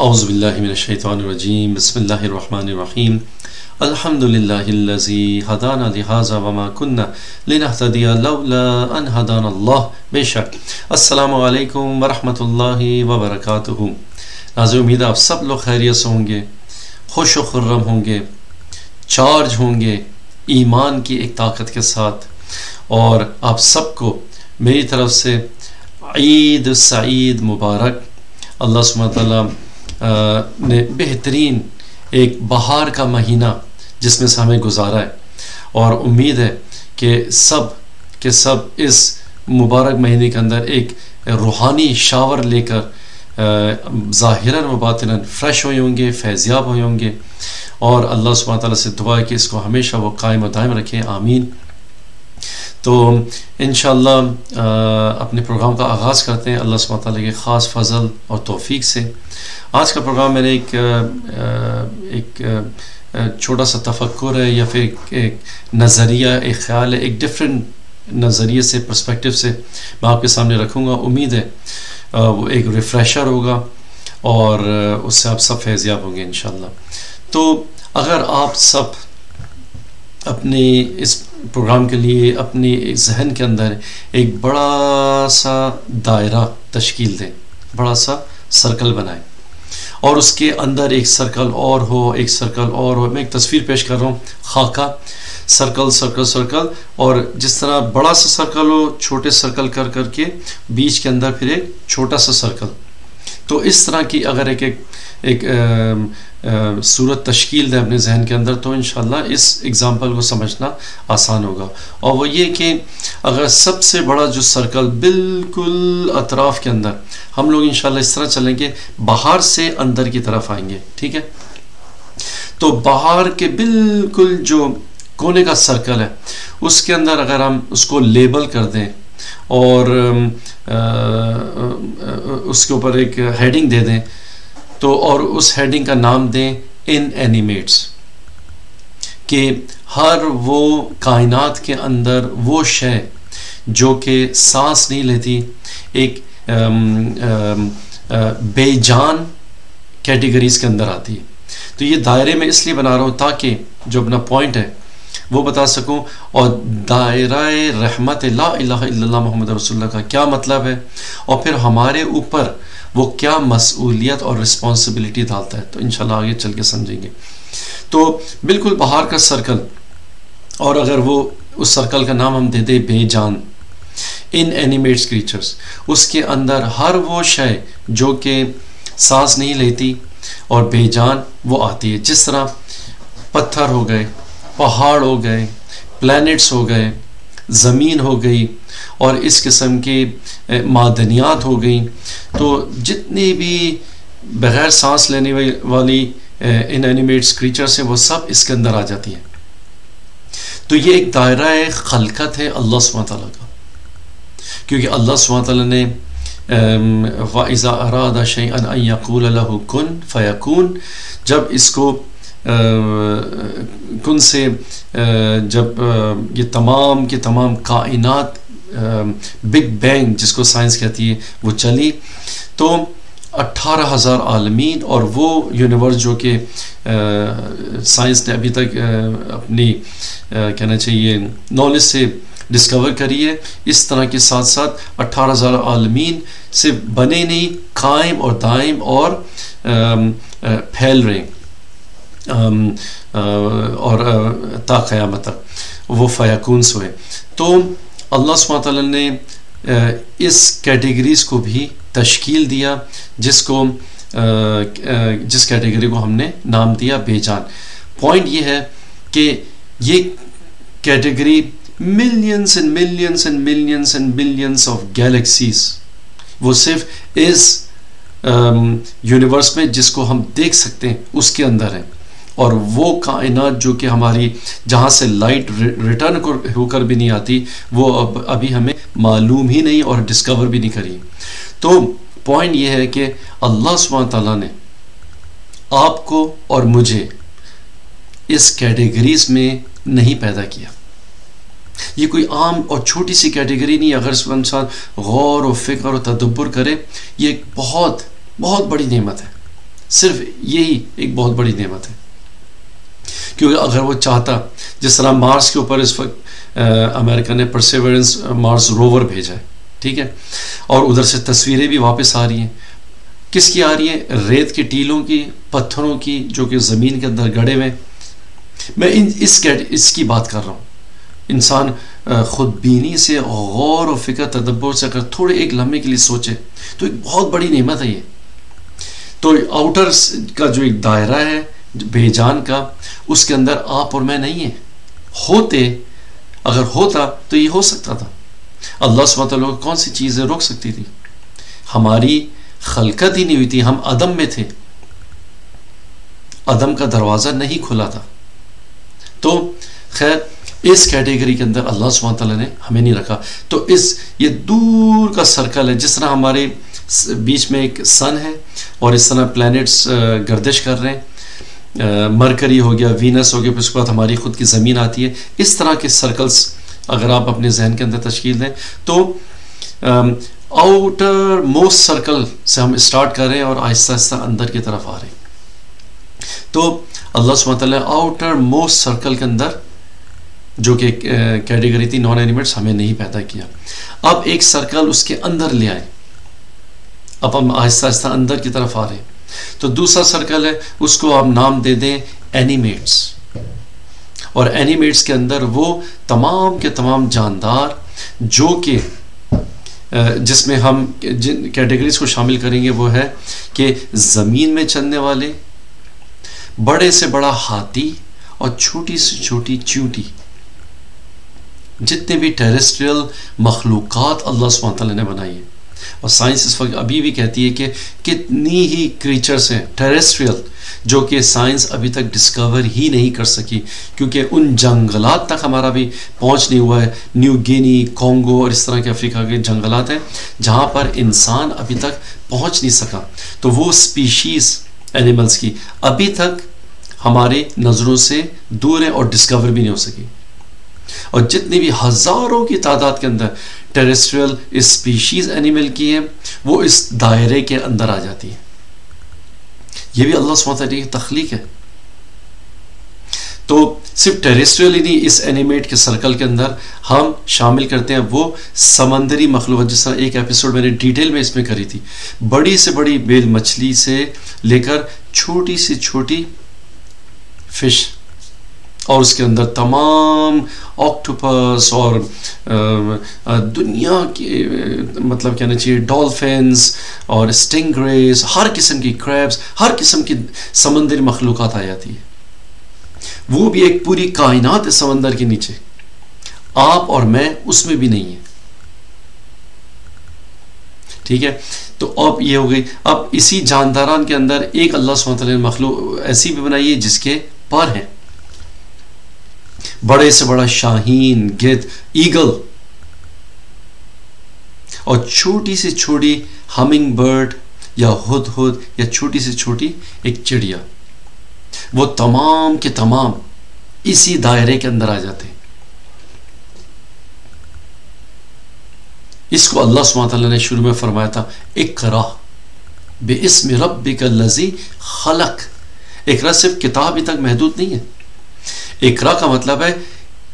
औज़ुबिल्लाहि मिनश्शैतानिर्रजीम बिस्मिल्लाहिर्रहमानिर्रहीम अल्हम्दुलिल्लाहिल्लज़ी हदाना लिहाज़ा वमा कुन्ना लिनहतदिया लौला अन हदानल्लाह। बेशक अस्सलामु अलैकुम वरहमतुल्लाहि वबरकातुहू। नाज़रीन, उम्मीद है आप सब लोग खैरियत से होंगे, खुश व खुर्रम होंगे, चार्ज होंगे ईमान की एक ताकत के साथ। और आप सबको मेरी तरफ से ईद सईद मुबारक। अल्लाह सुब्हानहू व तआला ने बेहतरीन एक बहार का महीना जिसमें से हमें गुजारा है, और उम्मीद है कि सब इस मुबारक महीने के अंदर एक रूहानी शावर लेकर ज़ाहिरन व बातिनन फ्रेश हुए होंगे, फैज़याब हुए होंगे। और अल्लाह सुब्हानहू व तआला से दुआ है कि इसको हमेशा वो कायम व दायम रखें, आमीन। तो इंशाअल्लाह अपने प्रोग्राम का आगाज़ करते हैं अल्लाह सुब्हानहू व तआला के ख़ास फ़ज़ल और तौफ़ीक से। आज का प्रोग्राम मैंने एक छोटा सा तफक्कुर है या फिर एक नज़रिया, एक ख़्याल है, एक डिफरेंट नज़रिए से, पर्सपेक्टिव से मैं आपके सामने रखूँगा। उम्मीद है वो एक रिफ़्रेशर होगा और उससे आप सब फैज़याब होंगे इंशाअल्लाह। तो अगर आप सब अपने इस प्रोग्राम के लिए अपने जहन के अंदर एक बड़ा सा दायरा तश्कील दें, बड़ा सा सर्कल बनाएं, और उसके अंदर एक सर्कल और हो, एक सर्कल और हो। मैं एक तस्वीर पेश कर रहा हूँ, खाका, सर्कल सर्कल सर्कल, और जिस तरह बड़ा सा सर्कल हो, छोटे सर्कल कर करके बीच के अंदर फिर एक छोटा सा सर्कल। तो इस तरह की अगर एक सूरत तश्कील दे अपने जहन के अंदर, तो इंशाल्लाह इस एग्ज़ाम्पल को समझना आसान होगा। और वो ये कि अगर सबसे बड़ा जो सर्कल बिल्कुल अतराफ़ के अंदर हम लोग इंशाल्लाह इस तरह चलेंगे, बाहर से अंदर की तरफ आएंगे, ठीक है। तो बाहर के बिल्कुल जो कोने का सर्कल है उसके अंदर अगर हम उसको लेबल कर दें और उसके ऊपर एक हेडिंग दे दें, तो और उस हेडिंग का नाम दें इनएनिमेट्स, कि हर वो कायनात के अंदर वो शय जो कि सांस नहीं लेती, एक बेजान कैटेगरीज के अंदर आती है। तो ये दायरे में इसलिए बना रहा हूँ ताकि जो अपना पॉइंट है वो बता सकूं, और दायरे रहमत ला इलाहा इल्लल्लाह मुहम्मद रसूलुल्लाह का क्या मतलब है, और फिर हमारे ऊपर वो क्या मसूलियत और रिस्पॉन्सिबिलिटी डालता है। तो इंशाल्लाह आगे चल के समझेंगे। तो बिल्कुल बाहर का सर्कल, और अगर वो उस सर्कल का नाम हम दे दे बेजान, इनएनिमेट्स क्रीचर्स, उसके अंदर हर वो शय जो कि सांस नहीं लेती और बेजान वो आती है। जिस तरह पत्थर हो गए, पहाड़ हो गए, प्लैनेट्स हो गए, ज़मीन हो गई, और इस किस्म की मादनियात हो गई। तो जितनी भी बग़ैर सांस लेने वाली इनएनिमेट्स क्रीचर्स हैं वो सब इसके अंदर आ जाती हैं। तो ये एक दायरा खलकत है अल्लाह सुब्हानहू व तआला का, क्योंकि अल्लाह सुब्हानहू व तआला ने वइज़ा अरादा शैअन अन यक़ूल लहू कुन फ़यकून, जब इसको कुन से जब ये तमाम की तमाम कायनात बिग बैंग जिसको साइंस कहती है वो चली, तो 18,000 आलमीन और वो यूनिवर्स जो कि साइंस ने अभी तक अपनी कहना चाहिए नॉलेज से डिस्कवर करी है, इस तरह के साथ साथ 18,000 आलमीन से बने नहीं, कायम और दायम और फैल रहे और ता क़यामत तक वो फ़यकून हुए। तो अल्लाह सुब्हानहू व तआला ने इस कैटेगरीज़ को भी तश्कील दिया, जिसको जिस कैटेगरी को हमने नाम दिया बेजान। पॉइंट ये है कि ये category millions and millions and millions and billions of galaxies, वो सिर्फ इस यूनिवर्स में जिसको हम देख सकते हैं उसके अंदर है। और वो कायनात जो कि हमारी जहाँ से लाइट रिटर्न होकर भी नहीं आती, वो अभी हमें मालूम ही नहीं और डिस्कवर भी नहीं करी। तो पॉइंट ये है कि अल्लाह सुब्हानहू व तआला ने आपको और मुझे इस कैटेगरीज में नहीं पैदा किया। ये कोई आम और छोटी सी कैटेगरी नहीं। अगर इंसान गौर और फिक्र और तदब्बुर करे, ये एक बहुत बहुत बड़ी नेमत है। सिर्फ यही एक बहुत बड़ी नेमत है, क्योंकि अगर वो चाहता, जिस तरह मार्स के ऊपर इस वक्त अमेरिका ने परसेवरेंस मार्स रोवर भेजा है, ठीक है, और उधर से तस्वीरें भी वापस आ रही हैं। किसकी आ रही है? रेत के टीलों की, पत्थरों की, जो कि ज़मीन के अंदर गड़े हुए। मैं इसकी बात कर रहा हूँ। इंसान खुदबीनी से, गौर और फिक्र तदब्बर से अगर थोड़े एक लम्हे के लिए सोचे तो एक बहुत बड़ी नेमत है ये। तो आउटर का जो एक दायरा है बेजान का, उसके अंदर आप और मैं नहीं है। होते, अगर होता तो ये हो सकता था। अल्लाह सुब्हानहू तआला कौन सी चीज़ें रोक सकती थी? हमारी खलकत ही नहीं हुई थी, हम अदम में थे, अदम का दरवाज़ा नहीं खुला था। तो खैर इस कैटेगरी के अंदर अल्लाह सुब्हानहू तआला ने हमें नहीं रखा। तो ये दूर का सर्कल है, जिस तरह हमारे बीच में एक सन है और इस तरह प्लैनेट्स गर्दिश कर रहे हैं, मरकरी हो गया, वीनस हो गया, फिर उसके बाद हमारी खुद की ज़मीन आती है। इस तरह के सर्कल्स अगर आप अपने जहन के अंदर तश्कील दें तो आउटर मोस्ट सर्कल से हम स्टार्ट कर रहे हैं और आहिस्ता आहिस्ता अंदर की तरफ आ रहे हैं। तो अल्लाह सुब्हानहू तआला आउटर मोस्ट सर्कल के अंदर, जो कि कैटेगरी थी नॉन एनिमेट्स, हमें नहीं पैदा किया। अब एक सर्कल उसके अंदर ले आए, अब हम आहिस्ता आहिस्ता अंदर की तरफ आ रहे हैं। तो दूसरा सर्कल है, उसको आप नाम दे दें एनिमेट्स। और एनिमेट्स के अंदर वो तमाम के तमाम जानदार जो कि जिसमें हम जिन कैटेगरीज को शामिल करेंगे वो है कि ज़मीन में चलने वाले, बड़े से बड़ा हाथी और छोटी से छोटी चींटी, जितने भी टेरेस्ट्रियल मखलूक़ात अल्लाह सुब्हानहू तआला ने बनाई है। और साइंस इस वक्त अभी भी कहती है कि कितनी ही क्रीचर्स हैं टेरेस्ट्रियल जो कि साइंस अभी तक डिस्कवर ही नहीं कर सकी, क्योंकि उन जंगलात तक हमारा भी पहुंच नहीं हुआ है। न्यू गिनी, कॉन्गो और इस तरह के अफ्रीका के जंगलात हैं जहां पर इंसान अभी तक पहुंच नहीं सका। तो वो स्पीशीज़ एनिमल्स की अभी तक हमारे नज़रों से दूर है और डिस्कवर भी नहीं हो सकी। और जितनी भी हज़ारों की तादाद के अंदर टेरेस्ट्रियल स्पीशीज़ एनिमल की हैं, वो इस दायरे के अंदर आ जाती है। ये भी अल्लाह सुब्हानहू तआला की तख्लीक है। तो सिर्फ टेरेस्ट्रियल ही नहीं, इस एनिमेट के सर्कल के अंदर हम शामिल करते हैं वो समंदरी मखलूक़ात, जिस तरह एक एपिसोड मैंने डिटेल में इसमें करी थी। बड़ी से बड़ी बेल मछली से लेकर छोटी से छोटी फिश, और उसके अंदर तमाम ऑक्टोपस और दुनिया के मतलब कहना चाहिए डॉल्फिन्स और स्टिंगरेज, हर किस्म की क्रैब्स, हर किस्म की समंदरी मखलूक़ात आ जाती है। वो भी एक पूरी कायनात है समंदर के नीचे, आप और मैं उसमें भी नहीं है। ठीक है, तो अब ये हो गई। अब इसी जानदारान के अंदर एक अल्लाह सुब्हानहू तआला ने मखलूक ऐसी भी बनाई है जिसके पर हैं, बड़े से बड़ा शाहीन, गिद्ध, ईगल, और छोटी से छोटी हमिंग बर्ड या हुदहुद या छोटी से छोटी एक चिड़िया, वो तमाम के तमाम इसी दायरे के अंदर आ जाते हैं। इसको अल्लाह सुब्हानहू तआला ने शुरू में फरमाया था, इक़रा बिइस्मि रब्बिकल्लज़ी खलक। इक़रा सिर्फ किताब ही तक महदूद नहीं है। इक़रा का मतलब है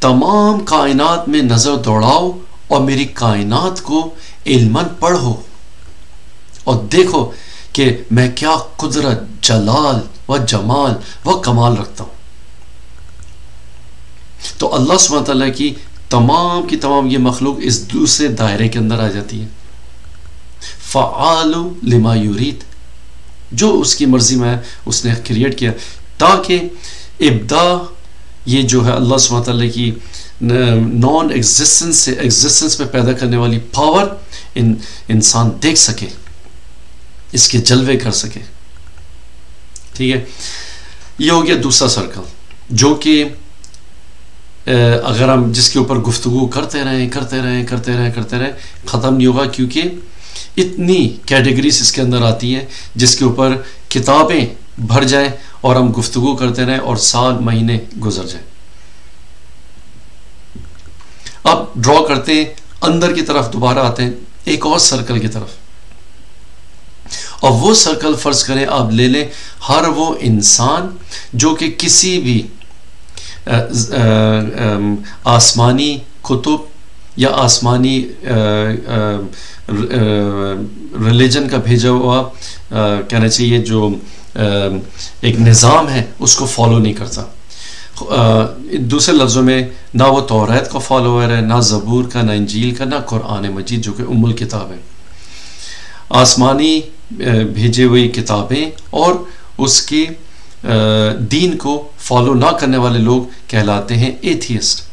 तमाम कायनात में नजर दौड़ाओ और मेरी कायनात को इल्मन पढ़ो और देखो कि मैं क्या कुदरत, जलाल व जमाल व कमाल रखता हूं। तो अल्लाह सुब्हानहू तआला की तमाम ये मखलूक इस दूसरे दायरे के अंदर आ जाती है। फ़आलु लिमा युरीद, जो उसकी मर्जी में है उसने क्रिएट किया, ताकि इब्दा ये जो है अल्लाह सुब्हानहू तआला की नॉन एग्जिस्टेंस से एग्जिस्टेंस में पैदा करने वाली पावर इंसान देख सके, इसके जलवे कर सके। ठीक है, ये हो गया दूसरा सर्कल, जो कि अगर हम जिसके ऊपर गुफ्तगू करते रहें ख़त्म नहीं होगा, क्योंकि इतनी कैटेगरीज इसके अंदर आती हैं जिसके ऊपर किताबें भर जाएं और हम गुफ्तगू करते रहें और साल महीने गुजर जाएं। अब ड्रॉ करते हैं, अंदर की तरफ दोबारा आते हैं एक और सर्कल की तरफ। और वो सर्कल फर्ज करें आप ले लें, हर वो इंसान जो कि किसी भी आसमानी कुतुब या आसमानी रिलीजन का भेजा हुआ कहना चाहिए जो एक निज़ाम है उसको फॉलो नहीं करता। दूसरे लफ्ज़ों में ना वो तौरात का फॉलोअर है, ना ज़बूर का, ना इंजील का, ना कुरान मजीद जो कि उम्मुल किताब है। आसमानी भेजे हुई किताबें और उसके दीन को फॉलो ना करने वाले लोग कहलाते हैं एथियस्ट।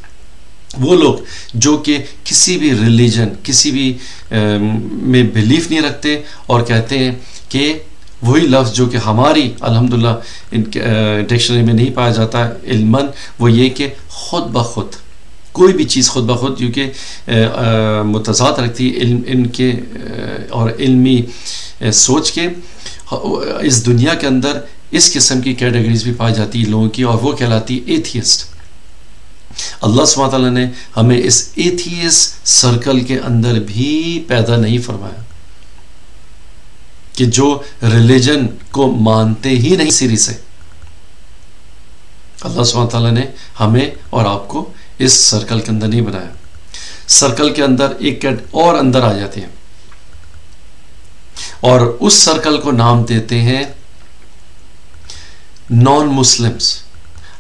वो लोग जो कि किसी भी रिलीजन, किसी भी में बिलीफ नहीं रखते और कहते हैं कि वही लफ्ज़ जो कि हमारी अल्हम्दुलिल्लाह डिक्शनरी में नहीं पाया जाता इल्मन, वो ये कि खुद ब खुद कोई भी चीज़ खुद ब खुद क्योंकि मुतज़ाद रखती है इनके और इल्मी सोच के। इस दुनिया के अंदर इस किस्म की कैटेगरीज भी पाई जाती है लोगों की, और वो कहलाती है एथियस्ट। अल्लाह सुब्हानहू व तआला ने हमें इस एथियस्ट सर्कल के अंदर भी पैदा नहीं फरमाया कि जो रिलीजन को मानते ही नहीं सिरी से। अल्लाह सुब्हानहू व तआला ने हमें और आपको इस सर्कल के अंदर नहीं बनाया। सर्कल के अंदर एक कैट और अंदर आ जाते हैं और उस सर्कल को नाम देते हैं नॉन मुस्लिम्स।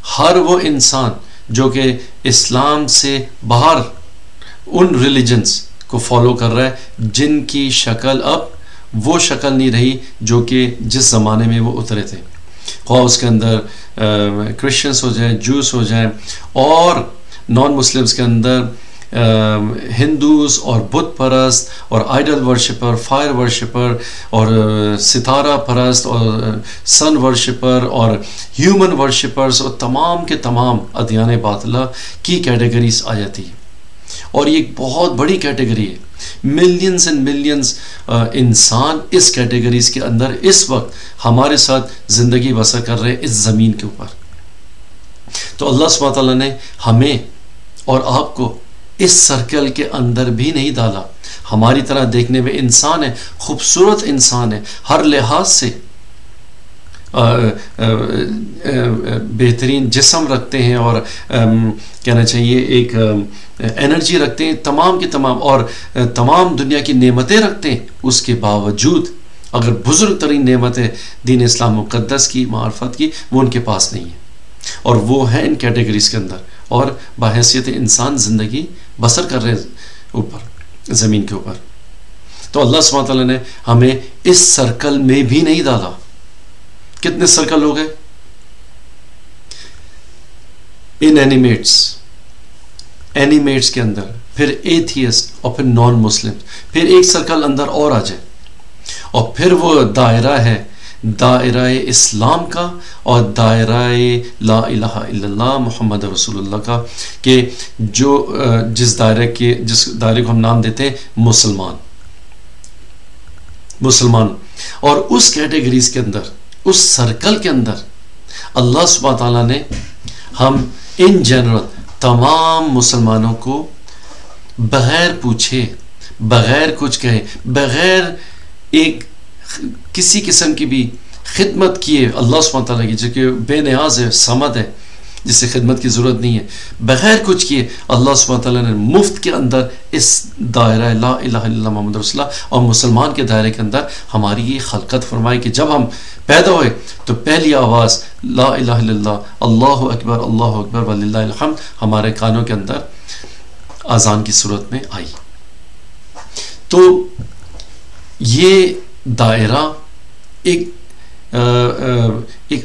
हर वो इंसान जो कि इस्लाम से बाहर उन रिलीजन्स को फॉलो कर रहा है जिनकी शक्ल अब वो शक्ल नहीं रही जो कि जिस ज़माने में वो उतरे थे, ख्वाह उसके अंदर क्रिश्चियंस हो जाएं, जूस हो जाएं, और नॉन मुस्लिम्स के अंदर हिंदूज और बुत परस्त और आइडल वर्शिपर, फायर वर्शिपर और सितारा परस्त और सन वर्शिपर और ह्यूमन वर्शिपर्स और तमाम के तमाम अदियान बातिला की कैटेगरीज आ जाती है। और ये एक बहुत बड़ी कैटेगरी है। मिलियंस एंड मिलियंस इंसान इस कैटेगरीज के अंदर इस वक्त हमारे साथ ज़िंदगी बसर कर रहे हैं इस ज़मीन के ऊपर। तो अल्लाह सुब्हानहू व तआला ने हमें और आपको इस सर्कल के अंदर भी नहीं डाला। हमारी तरह देखने में इंसान है, खूबसूरत इंसान है, हर लिहाज से बेहतरीन जिस्म रखते हैं और कहना चाहिए एक एनर्जी रखते हैं, तमाम की तमाम, और तमाम दुनिया की नेमतें रखते हैं। उसके बावजूद अगर बुजुर्ग तरीन नेमतें दीन इस्लाम मुक़द्दस की, मार्फत की, वो उनके पास नहीं है, और वो है इन कैटेगरीज के अंदर और बाहैसियत इंसान ज़िंदगी बसर कर रहे हैं ऊपर ज़मीन के ऊपर। तो अल्लाह सुब्हानहू व तआला ने हमें इस सर्कल में भी नहीं डाला। कितने सर्कल हो गए? इनएनिमेट्स, एनिमेट्स के अंदर, फिर एथियस्ट और फिर नॉन मुस्लिम, फिर एक सर्कल अंदर और आ जाए, और फिर वो दायरा है दायरा इस्लाम का और दायरा ला इलाहा इल्लल्लाह मुहम्मद रसूलुल्लाह का, कि जो जिस दायरे को हम नाम देते हैं मुसलमान। और उस कैटेगरीज के अंदर, उस सर्कल के अंदर अल्लाह सुब्हानहू व तआला ने हम इन जनरल तमाम मुसलमानों को बगैर पूछे, बगैर कुछ कहे, बगैर एक किसी किस्म की भी खिदमत किए अल्लाह सुब्हानहू व तआला की, जो कि बेनियाज है, समद है, जिससे खिदमत की ज़रूरत नहीं है, बगैर कुछ किए अल्लाह सुब्हानहू व तआला ने मुफ्त के अंदर इस दायरा ला इलाहा इल्लल्लाह मुहम्मद रसूलुल्लाह और मुसलमान के दायरे के अंदर हमारी ये खलकत फरमाई कि जब हम पैदा हुए तो पहली आवाज़ ला इलाहा इल्लल्लाह अल्लाहु अकबर वलिल्लाहिल हम्द हमारे कानों के अंदर अजान की सूरत में आई। तो ये दायरा एक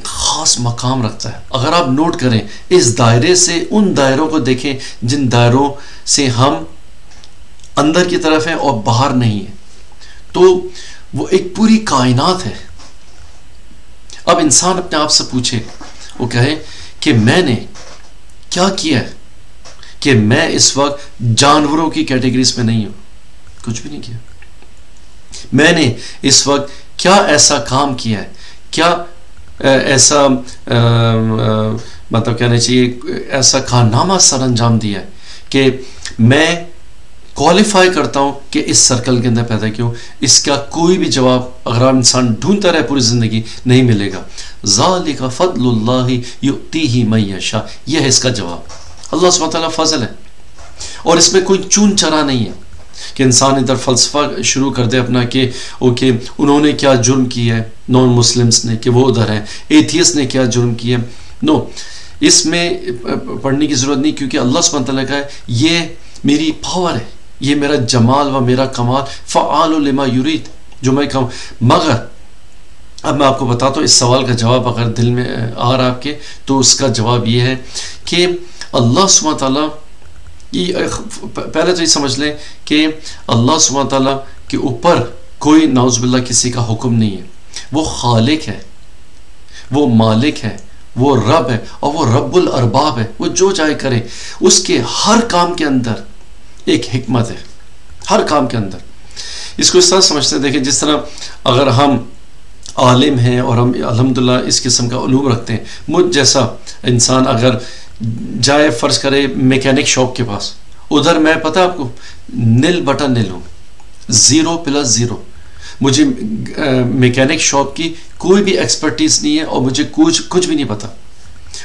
ख़ास मकाम रखता है। अगर आप नोट करें, इस दायरे से उन दायरों को देखें जिन दायरों से हम अंदर की तरफ हैं और बाहर नहीं है, तो वो एक पूरी कायनात है। अब इंसान अपने आप से पूछे, वो कहे कि मैंने क्या किया है कि मैं इस वक्त जानवरों की कैटेगरीज में नहीं हूं। कुछ भी नहीं किया। मैंने इस वक्त क्या ऐसा काम किया है, क्या ऐसा मतलब कहना चाहिए ऐसा कारनामा सर अंजाम दिया है कि मैं क्वालिफाई करता हूँ कि इस सर्कल के अंदर पैदा क्यों, इसका कोई भी जवाब अगर आप इंसान ढूंढता रहे पूरी ज़िंदगी नहीं मिलेगा। ज़ालिका फ़ज़्लुल्लाहि युअतीहि मन यशा, यह है इसका जवाब। अल्लाह सुब्हानहू व तआला फजल है और इसमें कोई चून चरा नहीं है कि इंसान इधर फ़लसफ़ा शुरू कर दे अपना कि ओके उन्होंने क्या जुर्म किया है, नॉन मुस्लिम्स ने, कि वो उधर है, एथियस्ट ने क्या जुर्म किया। नो, इसमें पढ़ने की ज़रूरत नहीं, क्योंकि अल्लाह सुब्हानहू व तआला का है ये मेरी पावर है, ये मेरा जमाल व मेरा कमाल, फ़आलु लिमा युरीद, जो मैं कहूँ। मगर अब मैं आपको बताता हूँ, इस सवाल का जवाब अगर दिल में आ रहा आपके, तो उसका जवाब ये है कि अल्लाह सुब्हानहू व तआला, पहले तो ये समझ लें कि अल्लाह सुब्हानहू व तआला के ऊपर कोई नाउज़ुबिल्लाह किसी का हुक्म नहीं है। वो खालिक है, वो मालिक है, वो रब है और वो रब्बुल अरबाब है। वो जो चाहे करे, उसके हर काम के अंदर एक हिकमत है, हर काम के अंदर। इसको इस तरह समझते हैं, देखें जिस तरह अगर हम आलिम हैं और हम अल्हम्दुलिल्लाह इस किस्म का उलूम रखते हैं, मुझ जैसा इंसान अगर जाए फ़र्ज़ करे मैकेनिक शॉप के पास, उधर मैं पता आपको नील बटा नील हूँ, 0+0। मुझे मैकेनिक शॉप की कोई भी एक्सपर्टीज़ नहीं है और मुझे कुछ भी नहीं पता।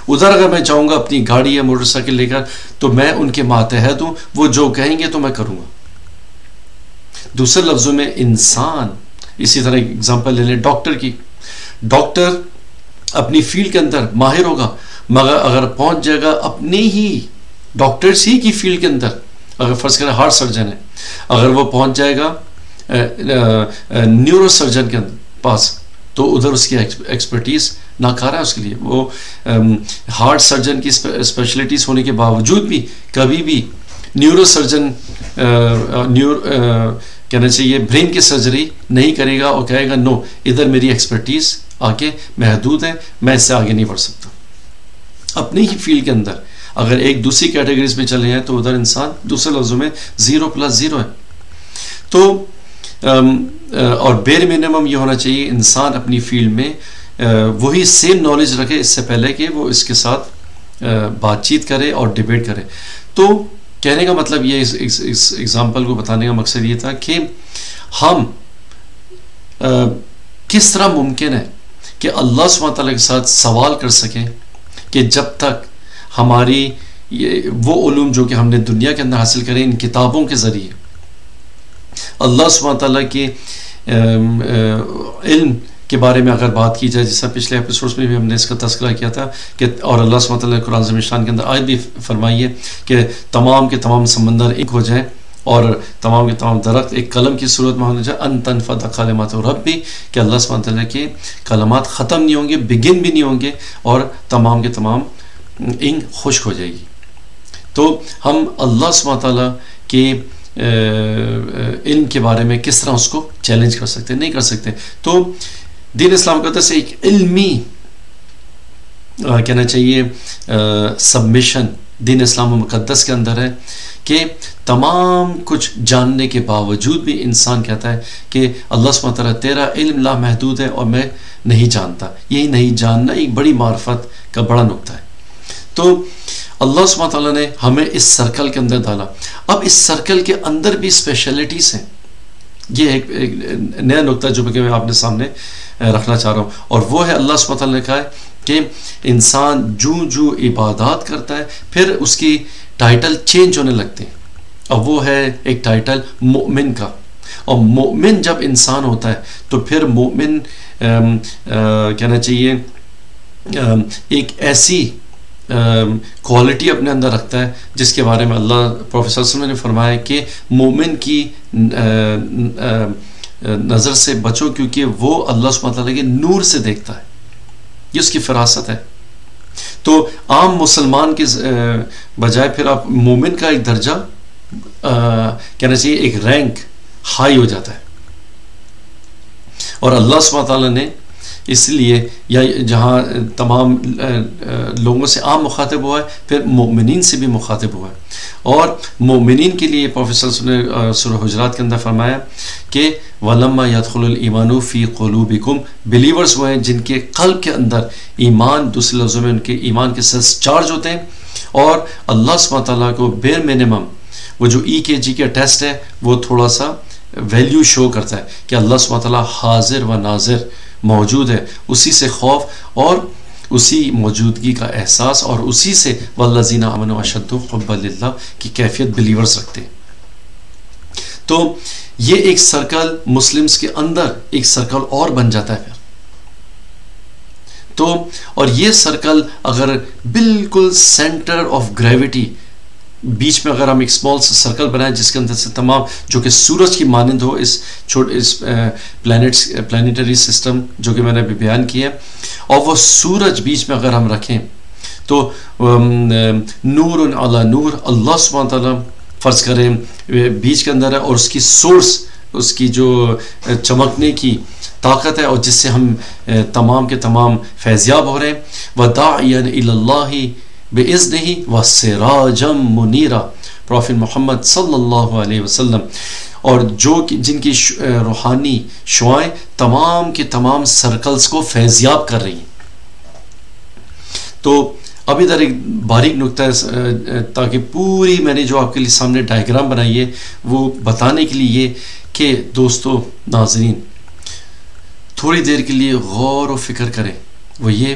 उधर अगर मैं चाहूँगा अपनी गाड़ी या मोटरसाइकिल लेकर, तो मैं उनके मातहत हूँ, वो जो कहेंगे तो मैं करूँगा। दूसरे लफ्ज़ों में इंसान, इसी तरह एग्जांपल ले लें डॉक्टर की, डॉक्टर अपनी फील्ड के अंदर माहिर होगा, मगर अगर पहुंच जाएगा अपने ही डॉक्टर्स ही की फील्ड के अंदर, अगर फ़र्ज़ करें हार्ट सर्जन है, अगर वो पहुंच जाएगा न्यूरो सर्जन के पास, तो उधर उसकी एक्सपर्टीज़ नाकारा है उसके लिए। वो हार्ट सर्जन की स्पेशलिटीज़ होने के बावजूद भी कभी भी न्यूरो सर्जन कहना चाहिए ब्रेन की सर्जरी नहीं करेगा और कहेगा नो, इधर मेरी एक्सपर्टीज़ आगे महदूद है, मैं इससे आगे नहीं बढ़ सकता। अपनी ही फील्ड के अंदर अगर एक दूसरी कैटेगरीज में चले हैं, तो उधर इंसान दूसरे लफ्ज़ों में 0+0 है। तो और बेर मिनिमम ये होना चाहिए, इंसान अपनी फील्ड में वही सेम नॉलेज रखे इससे पहले कि वो इसके साथ बातचीत करे और डिबेट करे। तो कहने का मतलब ये, इस एग्जाम्पल को बताने का मकसद ये था कि हम किस तरह मुमकिन है कि अल्लाह सुब्हानहू व तआला के साथ सवाल कर सकें, कि जब तक हमारी ये वो उलूम जो कि हमने दुनिया के अंदर हासिल करें इन किताबों के ज़रिए, अल्लाह सुब्हानहू व तआला के इल्म के बारे में अगर बात की जाए, जैसा पिछले एपिसोड्स में भी हमने इसका तज़किरा किया था कि और अल्लाह सुब्हानहू व तआला ने कुरान ज़मीशान के अंदर आयत भी फरमाई है कि तमाम के तमाम समंदर एक हो जाएं और तमाम के तमाम दरख्त एक कलम की सूरत में होने जाए, अन तनफ़द कलिमात रब्बी, कि अल्लाह सुब्हानहू व तआला के कलमात ख़त्म नहीं होंगे, बिगिन भी नहीं होंगे और तमाम के तमाम इंक खुश्क हो जाएगी। तो हम अल्लाह सुब्हानहू व तआला के इल्म के बारे में किस तरह उसको चैलेंज कर सकते हैं? नहीं कर सकते। तो दीन इस्लाम का से एक इल्मी कहना चाहिए सबमिशन दीन इस्लाम मुक़द्दस के अंदर है कि तमाम कुछ जानने के बावजूद भी इंसान कहता है कि अल्लाह सुब्हानहू व तआला तेरा इल्म लामहदूद है और मैं नहीं जानता। यही नहीं जानना एक बड़ी मार्फत का बड़ा नुक्ता है। तो अल्लाह सुब्हानहू व तआला ने हमें इस सर्कल के अंदर डाला। अब इस सर्कल के अंदर भी स्पेशलिटीज़ हैं। ये एक नया नुक्ता जो मैं आपने सामने रखना चाह रहा हूँ, और वो है अल्लाह सुब्हानहू व तआला ने कहा है कि इंसान जो इबादत करता है फिर उसकी टाइटल चेंज होने लगते हैं। अब वो है एक टाइटल मोमिन का, और मोमिन जब इंसान होता है तो फिर मोमिन कहना चाहिए एक ऐसी क्वालिटी अपने अंदर रखता है जिसके बारे में अल्लाह प्रोफेसर सल्लल्लाहु अलैहि वसल्लम ने फरमाया कि मोमिन की नज़र से बचो, क्योंकि वो अल्लाह सुब्हानहू व तआला के नूर से देखता है, ये उसकी फरासत है। तो आम मुसलमान के बजाय फिर आप मोमिन का एक दर्जा कहना चाहिए एक रैंक हाई हो जाता है। और अल्लाह सुब्हानहू व तआला ने इसलिए या जहाँ तमाम लोगों से आम मुखातिब हुआ है, फिर मोमिनीन से भी मुखातिब हुआ है। और मोमिनीन के लिए प्रोफेसर ने सूरह हुजरात के अंदर फरमाया कि वलम्मा यदखुलुल ईमानु फी क़ुलूबिकुम, बिलीवर्स वो हैं जिनके क़ल्ब के अंदर ईमान, दूसरे लफ्ज़ों में उनके ईमान के सेल्स चार्ज होते हैं और अल्लाह सुब्हानहू व तआला को बेर मिनिमम वो जो EKG का टेस्ट है वो थोड़ा सा वैल्यू शो करता है कि अल्लाह सुब्हानहू व तआला हाजिर व नाजिर मौजूद है, उसी से खौफ और उसी मौजूदगी का एहसास और उसी से वल्लज़ीना आमनू अशद्दु हुब्बन लिल्लाह की कैफियत बिलीवर्स रखते हैं। तो ये एक सर्कल मुस्लिम्स के अंदर एक सर्कल और बन जाता है फिर तो, और ये सर्कल अगर बिल्कुल सेंटर ऑफ ग्रेविटी बीच में अगर हम एक स्मॉल सर्कल बनाए जिसके अंदर से तमाम जो कि सूरज की मानंद हो इस प्लैनेटरी सिस्टम जो कि मैंने अभी बयान किया, और वो सूरज बीच में अगर हम रखें तो नूर अला नूर, अल्लाह सुब्हान तआला फर्ज करें बीच के अंदर है और उसकी सोर्स, उसकी जो चमकने की ताकत है और जिससे हम तमाम के तमाम फैज़याब हो रहे हैं। वदाइयन इलल्लाहि बिइज़्निही व सिराजम मुनीरा, प्रॉफिट मोहम्मद सल्लल्लाहु अलैहि वसल्लम, और जो जिनकी रूहानी शुआएं तमाम के तमाम सर्कल्स को फैज़याब कर रही हैं। तो अब इधर एक बारीक नुक्ता है ताकि पूरी मैंने जो आपके लिए सामने डायग्राम बनाई है वो बताने के लिए कि दोस्तों नाज़रीन थोड़ी देर के लिए गौर व फिक्र करें, वो ये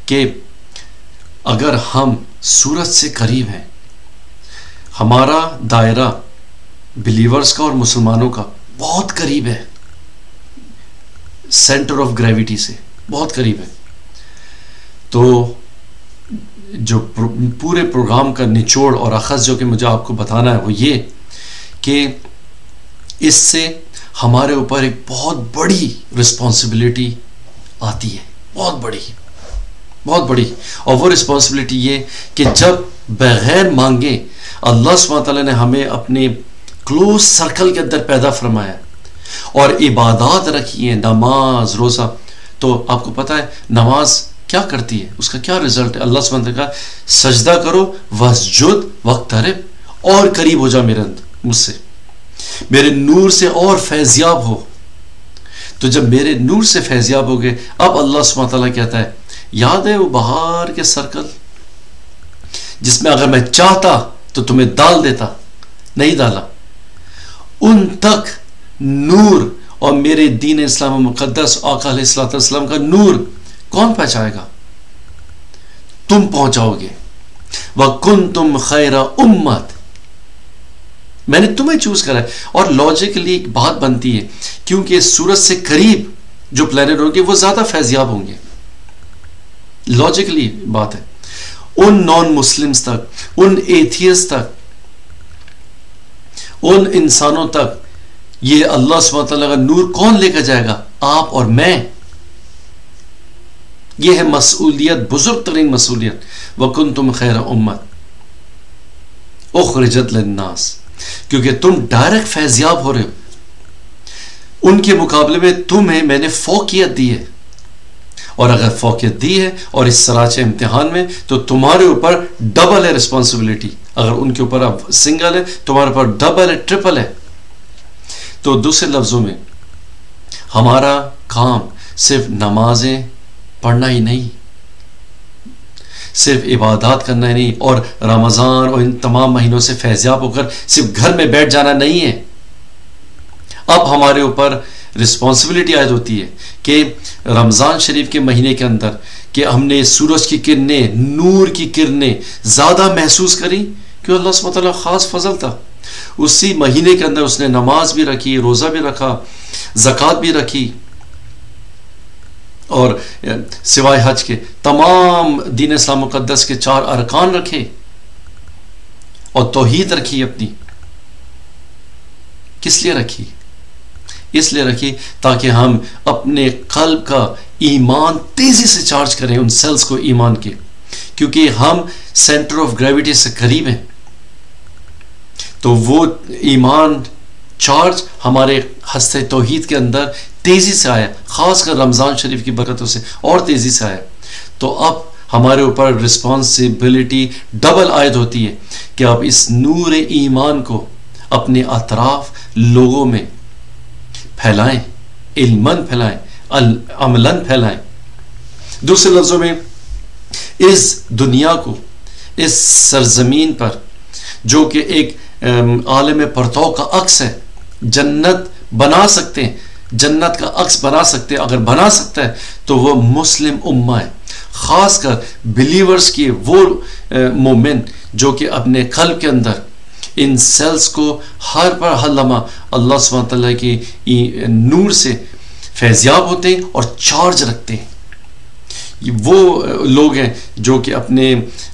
कि अगर हम सूरज से करीब हैं, हमारा दायरा बिलीवर्स का और मुसलमानों का बहुत करीब है, सेंटर ऑफ ग्रेविटी से बहुत करीब है, तो जो पूरे प्रोग्राम का निचोड़ और अखज़ जो कि मुझे आपको बताना है वो ये कि इससे हमारे ऊपर एक बहुत बड़ी रिस्पॉन्सिबिलिटी आती है, बहुत बड़ी, और वो रिस्पॉन्सिबिलिटी ये कि जब बगैर मांगे अल्लाह सुब्हानहू व तआला ने हमें अपने क्लोज सर्कल के अंदर पैदा फरमाया और इबादत रखी है, नमाज रोज़ा, तो आपको पता है नमाज क्या करती है, उसका क्या रिजल्ट है। अल्लाह सुब्हानहू व तआला का सजदा करो वस्जुद वक्तरिब, और करीब हो जा मुझसे, मेरे नूर से और फैज़याब हो। तो जब मेरे नूर से फैज़याब हो गए, अब अल्लाह सुब्हानहू व तआला कहता है, याद है वो बाहर के सर्कल जिसमें अगर मैं चाहता तो तुम्हें डाल देता, नहीं डाला, उन तक नूर और मेरे दीन इस्लाम मुक़द्दस आका अलैहिस्सलातु वस्सलाम का नूर कौन पहुंचाएगा? तुम पहुंचाओगे। वकुंतुम खैरा उम्मत, मैंने तुम्हें चूज करा है। और लॉजिकली एक बात बनती है, क्योंकि सूरज से करीब जो प्लेनेट होंगे वो ज्यादा फैज़याब होंगे, लॉजिकली बात है। उन नॉन मुस्लिम्स तक, उन एथियस्ट तक, उन इंसानों तक ये अल्लाह सुब्हानहू व तआला का नूर कौन लेकर जाएगा? आप और मैं। ये है मसूलियत, बुजुर्ग तरीन मसूलियत। वकुंतुम खैरा उम्मत उखरिजत लिन्नास, क्योंकि तुम डायरेक्ट फैज़याब हो रहे हो, उनके मुकाबले में तुम्हें मैंने फौकियत दी है, और अगर फौकियत दी है और इस सराचे इम्तिहान में, तो तुम्हारे ऊपर डबल है रिस्पॉन्सिबिलिटी। अगर उनके ऊपर अब सिंगल है, तुम्हारे ऊपर डबल है, ट्रिपल है। तो दूसरे लफ्जों में हमारा काम सिर्फ नमाजें पढ़ना ही नहीं, सिर्फ इबादत करना ही नहीं, और रमज़ान और इन तमाम महीनों से फैज़याब होकर सिर्फ घर में बैठ जाना नहीं है। अब हमारे ऊपर रिस्पॉन्सिबिलिटी आयद होती है कि रमज़ान शरीफ के महीने के अंदर कि हमने सूरज की किरणें, नूर की किरणें ज़्यादा महसूस करी, क्यों अल्लाह सुब्हानहू व तआला ख़ास फजल था। उसी महीने के अंदर उसने नमाज भी रखी, रोज़ा भी रखा, ज़कात भी रखी, और सिवाय हज के तमाम दीन इस्लाम मुक़द्दस के 4 अरकान रखे, और तौहीद रखी अपनी। किस लिए रखी? इसलिए रखी ताकि हम अपने क़ल्ब का ईमान तेजी से चार्ज करें, उन सेल्स को ईमान के, क्योंकि हम सेंटर ऑफ ग्रेविटी से करीब हैं। तो वो ईमान चार्ज हमारे हस्ते तौहीद के अंदर तेजी से आया, खासकर रमज़ान शरीफ की बरकतों से और तेजी से आया। तो अब हमारे ऊपर रिस्पॉन्सिबिलिटी डबल आयद होती है कि आप इस नूर ईमान को अपने अतराफ लोगों में फैलाएं, इल्मन फैलाएं, अमलन फैलाएं। दूसरे लफ्जों में इस दुनिया को, इस सरजमीन पर जो कि एक आलम परतौ का अक्स है, जन्नत बना सकते हैं, जन्नत का अक्स बना सकते हैं, अगर बना सकता है तो वो मुस्लिम उम्मा है, खासकर बिलीवर्स की वो मोमेंट जो कि अपने कल्ब के अंदर इन सेल्स को हर लम्हा अल्लाह सुब्हानहू व तआला की नूर से फैज़याब होते हैं और चार्ज रखते हैं। वो लोग हैं जो कि अपने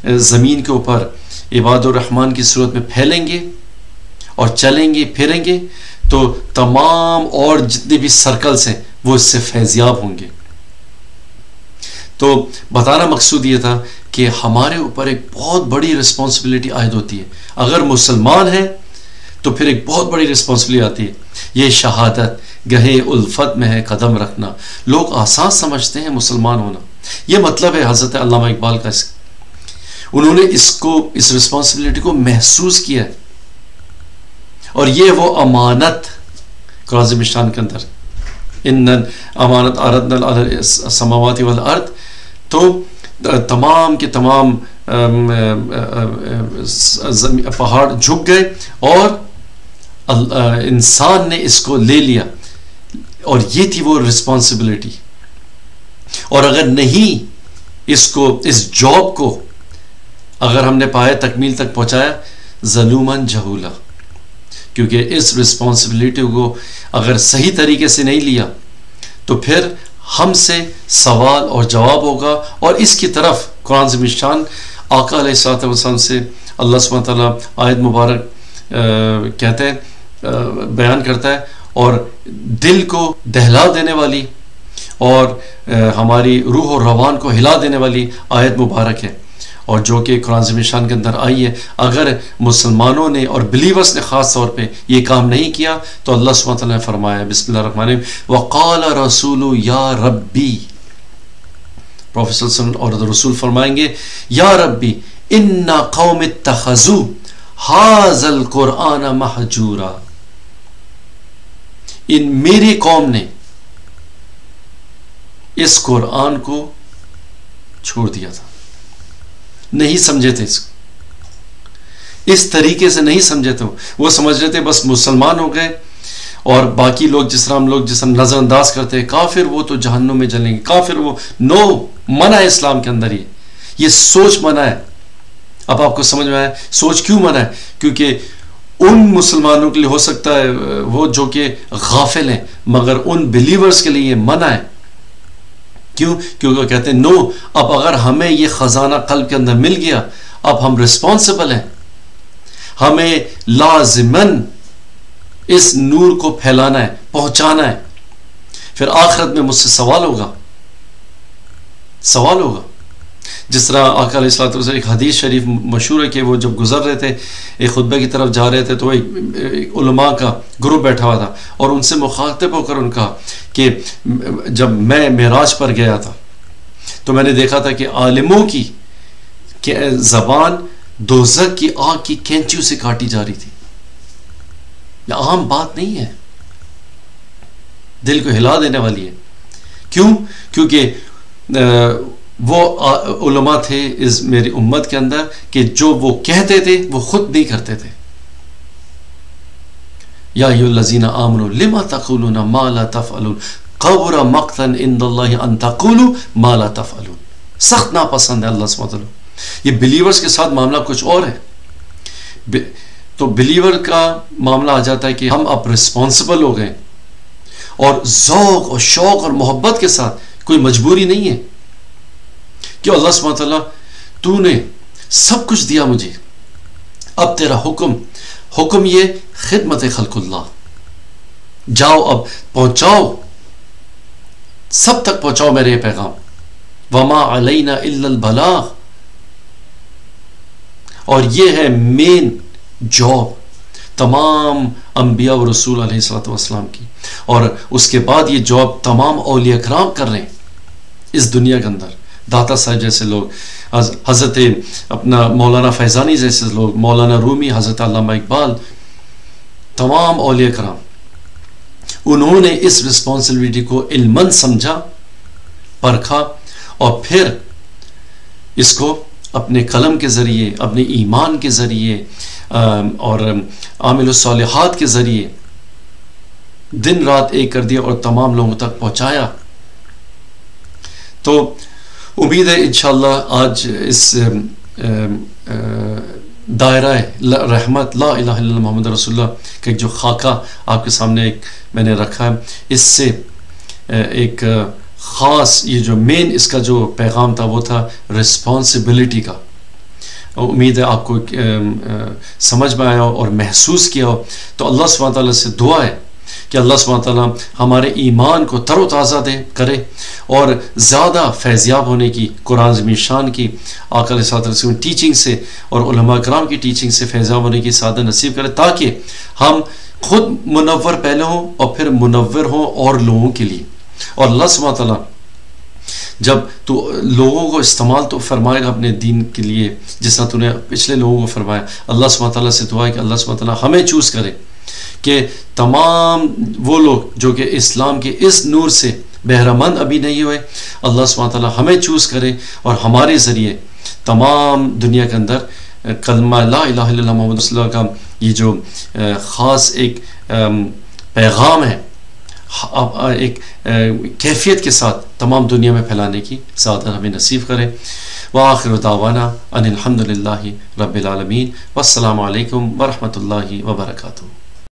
ज़मीन के ऊपर इबादुर रहमान की सूरत में फैलेंगे और चलेंगे फिरेंगे तो तमाम और जितने भी सर्कल्स हैं वो इससे फैज़याब होंगे। तो बताना मकसूद ये था कि हमारे ऊपर एक बहुत बड़ी रिस्पॉन्सिबिलिटी आयद होती है। अगर मुसलमान है तो फिर एक बहुत बड़ी रिस्पॉन्सिबिलिटी आती है, ये शहादत गहे उल्फत में है कदम रखना। लोग आसान समझते हैं मुसलमान होना, ये मतलब है हज़रत अल्लामा इकबाल का, उन्होंने इस रिस्पॉन्सिबिलिटी को महसूस किया है और ये वो अमानत कुरान मिशान के अंदर इन्नल अमानत अरदना अल समावाति वल अर्द, तो तमाम के तमाम पहाड़ झुक गए और इंसान ने इसको ले लिया और ये थी वो रिस्पॉन्सिबिलिटी। और अगर नहीं इसको, इस जॉब को अगर हमने पाया तकमील तक पहुंचाया ज़लूमन जहूला, क्योंकि इस रिस्पॉन्सिबिलिटी को अगर सही तरीके से नहीं लिया तो फिर हमसे सवाल और जवाब होगा। और इसकी तरफ कुरान से मिशान आका अलैहिस्सलातु वस्सलाम से अल्लाह सुब्हानहू व तआला आयत मुबारक कहते हैं, बयान करता है और दिल को दहला देने वाली और हमारी रूह और रवान को हिला देने वाली आयत मुबारक है, और जो कि कुरान मिशान के अंदर आई है। अगर मुसलमानों ने और बिलीवर्स ने ख़ास तौर पे ये काम नहीं किया तो अल्लाह सुब्हानहू व तआला ने फरमाया बिस्मिल्लाहिर्रहमानिर्रहीम वक़ाल रसूलु या रब्बी, प्रोफेसर और रसूल फरमाएंगे या रब्बी इन्ना कौम इत्तखज़ू हाज़ल कुरआन महजूरा, इन मेरी कौम ने इस कुरान को छोड़ दिया था, नहीं समझे थे इसको, इस तरीके से नहीं समझे थे। वो समझ रहे थे बस मुसलमान हो गए और बाकी लोग जिस तरह हम लोग जिस नज़रअंदाज करते हैं, काफिर वो तो जहन्नुम में जलेंगे, काफिर वो, नो, मना है इस्लाम के अंदर ये सोच मना है। अब आपको समझ में आया सोच क्यों मना है? क्योंकि उन मुसलमानों के लिए हो सकता है वो जो कि गाफिल हैं, मगर उन बिलीवर्स के लिए मना है। क्यों? क्योंकि वो कहते हैं नो, अब अगर हमें ये खजाना कल्ब के अंदर मिल गया, अब हम रिस्पॉन्सिबल हैं, हमें लाजिमन इस नूर को फैलाना है, पहुंचाना है। फिर आखिरत में मुझसे सवाल होगा। जिस तरह आका अलैहिस्सलातु वस्सलाम, एक हदीस शरीफ मशहूर है कि वो जब गुजर रहे थे एक खुतबे की तरफ जा रहे थे तो एक उलमा का ग्रुप बैठा हुआ था और उनसे मुखातिब होकर उनका कि जब मैं मेराज पर गया था तो मैंने देखा था कि आलिमों की ज़बान दोज़ख की आग की कैंचियों से काटी जा रही थी। यह आम बात नहीं है, दिल को हिला देने वाली है। क्यों? क्योंकि वो उलमा थे इस मेरी उम्मत के अंदर कि जो वो कहते थे वो खुद नहीं करते थे। या अय्युहल्लज़ीना आमनू लिमा तक़ूलूना मा ला तफ़अलून कबुरा मक़तन इंदल्लाहि अन तक़ूलू मा ला तफ़अलून। सख्त नापसंद है अल्लाह सुब्हानहू व तआला। ये बिलीवर्स के साथ मामला कुछ और है। तो बिलीवर का मामला आ जाता है कि हम अब रिस्पॉन्सिबल हो गए और ज़ौक़ और शौक़ और मोहब्बत के साथ, कोई मजबूरी नहीं है कि अल्लाह सुब्हानहू व तआला तूने सब कुछ दिया मुझे, अब तेरा हुक्म ये खिदमत खल्कुल्लाह, जाओ अब पहुंचाओ, सब तक पहुंचाओ मेरे पैगाम। वमा अलैना इल्लल बलाग, और ये है मेन जॉब तमाम अंबिया व रसूल अलैहिस्सलातु वस्सलाम की। और उसके बाद ये जॉब तमाम औलिया कराम कर रहे हैं इस दुनिया के अंदर। दाता साहब जैसे लोग, हज़रत अपना मौलाना फैज़ानी जैसे लोग, मौलाना रूमी, हज़रत अल्लामा इकबाल, तमाम औलिया कराम, उन्होंने इस रिस्पॉन्सिबिलिटी को इल्मन समझा, परखा और फिर इसको अपने कलम के ज़रिए, अपने ईमान के ज़रिए और आमिलुस्सालिहात के ज़रिए दिन रात एक कर दिया और तमाम लोगों तक पहुँचाया। तो उम्मीद है इंशाअल्लाह आज इस दायरा रहमत ला इलाहा इल्लल्लाह मोहम्मद रसूलुल्लाह का जो खाका आपके सामने एक मैंने रखा है, इससे एक ख़ास ये जो मेन इसका जो पैगाम था वो था रिस्पॉन्सिबिलिटी का। उम्मीद है आपको समझ में आया और महसूस किया हो। तो अल्लाह सुब्हानहू व तआला से दुआ है कि अल्लाह सुब्हानहू व तआला हमारे ईमान को तरोताज़ा दे करे और ज़्यादा फैज़याब होने की, कुरान ज़मीशान की आका अलैहिस्सलातु वस्सलाम टीचिंग से और उलमा कराम की टीचिंग से फैज़याब होने की सादत नसीब करे, ताकि हम खुद मुनव्वर पहले हों और फिर मुनव्वर हों और लोगों के लिए। और अल्लाह सुब्हानहू व तआला जब तू लोगों को इस्तेमाल तो फरमाएगा अपने दीन के लिए, जिस तरह तूने पिछले लोगों को फरमाया, अल्लाह सुब्हानहू व तआला से दुआ है कि अल्लाह सुब्हानहू व तआला हमें चूज़ करे कि तमाम वो लोग जो कि इस्लाम के इस नूर से बहरामंद अभी नहीं हुए, अल्लाह सुब्हानहू व तआला हमें चूज़ करे और हमारे ज़रिए तमाम दुनिया के अंदर कलमा ला इलाहा इल्लल्लाह मोहम्मद रसूलुल्लाह का ये जो ख़ास एक पैगाम है, एक कैफियत के साथ तमाम दुनिया में फैलाने की सादत हमें नसीब करे। व आखिरु दावाना अनिल हम्दुलिल्लाहि रब्बिल आलमीन। वस्सलामु अलैकुम व रहमतुल्लाहि व बरकातुहू।